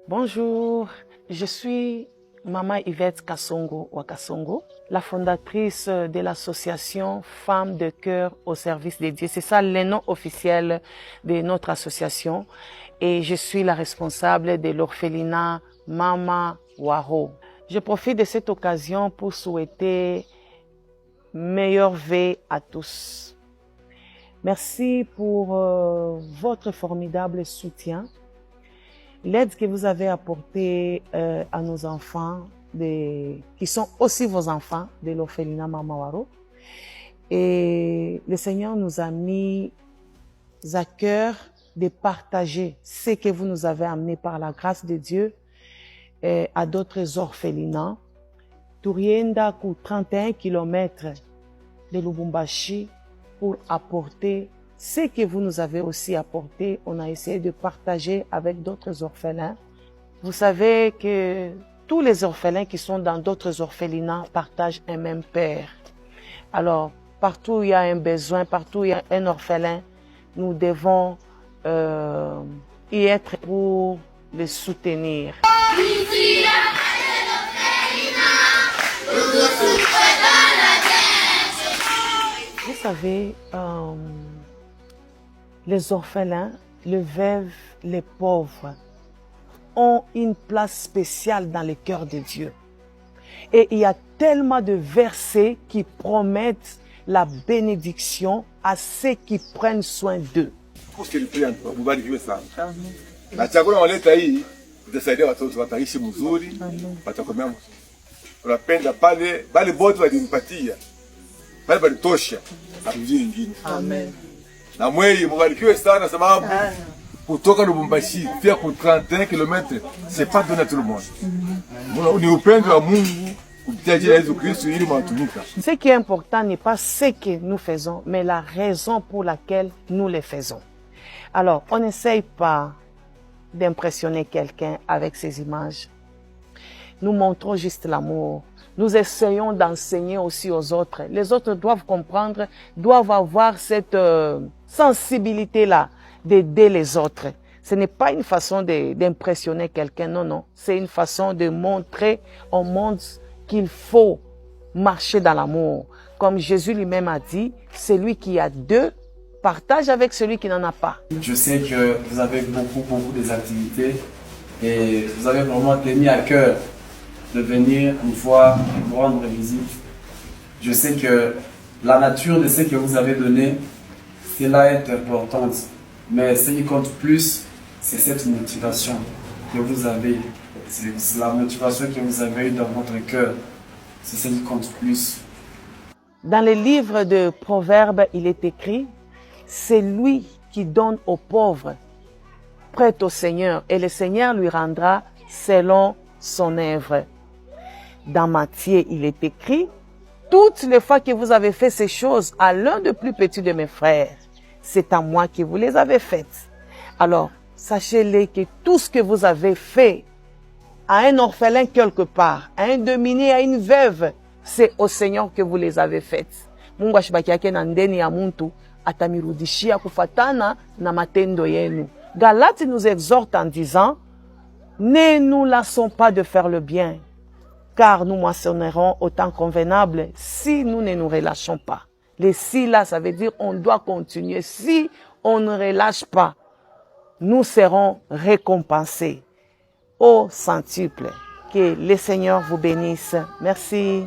Bonjour, je suis Maman Yvette Kasongo Wakasongo, la fondatrice de l'association Femmes de cœur au service des dieux. C'est ça le nom officiel de notre association. Et je suis la responsable de l'orphelinat Mama Waro. Je profite de cette occasion pour souhaiter meilleure vie à tous. Merci pour votre formidable soutien. L'aide que vous avez apportée à nos enfants, qui sont aussi vos enfants de l'orphelinat Mama Waro. Et le Seigneur nous a mis à cœur de partager ce que vous nous avez amené par la grâce de Dieu à d'autres orphelinats. Turienda ku 31 km de Lubumbashi pour apporter ce que vous nous avez aussi apporté. On a essayé de partager avec d'autres orphelins. Vous savez que tous les orphelins qui sont dans d'autres orphelinats partagent un même père. Alors, partout où il y a un besoin, partout où il y a un orphelin, nous devons y être pour le soutenir. Vous savez, les orphelins, les veuves, les pauvres ont une place spéciale dans le cœur de Dieu. Et il y a tellement de versets qui promettent la bénédiction à ceux qui prennent soin d'eux. Na chakula waleta hii itasaidia watoto wataishi mzuri, watakomea. Tunapenda pale bote walimpatia. Pale palitosha. Hatujui nyingine. Amen. Na mwezi mubarikiwe sana sababu kutoka Lubumbashi pia ku 31 km c'est pas donné à tout le monde. Ni upendo wa Mungu kupitia jina la Yesu Kristo ili mwatumika. Ce qui est important n'est pas ce que nous faisons, mais la raison pour laquelle nous le faisons. Alors, on n'essaye pas d'impressionner quelqu'un avec ces images. Nous montrons juste l'amour. Nous essayons d'enseigner aussi aux autres. Les autres doivent comprendre, doivent avoir cette sensibilité-là d'aider les autres. Ce n'est pas une façon d'impressionner quelqu'un, non, non. C'est une façon de montrer au monde qu'il faut marcher dans l'amour. Comme Jésus lui-même a dit, celui qui a deux, partage avec celui qui n'en a pas. Je sais que vous avez beaucoup des activités et vous avez vraiment tenu à cœur de venir une fois nous rendre visite. Je sais que la nature de ce que vous avez donné, cela est importante. Mais ce qui compte plus, c'est cette motivation que vous avez. C'est la motivation que vous avez eue dans votre cœur. C'est ce qui compte plus. Dans le livre de Proverbes, il est écrit: c'est lui qui donne aux pauvres, prête au Seigneur, et le Seigneur lui rendra selon son œuvre. Dans Matthieu, il est écrit: toutes les fois que vous avez fait ces choses à l'un des plus petits de mes frères, c'est à moi que vous les avez faites. Alors, sachez-les que tout ce que vous avez fait à un orphelin quelque part, à un dominé, à une veuve, c'est au Seigneur que vous les avez faites. Mungu ashibakiake na ndeni ya muntu atamirudishia kufatana na matendo yenu. Galates nous exhorte en disant: ne nous lassons pas de faire le bien, car nous moissonnerons au temps convenable si nous ne nous relâchons pas. Les si là, ça veut dire on doit continuer. Si on ne relâche pas, nous serons récompensés au centuple. Que le Seigneur vous bénisse. Merci.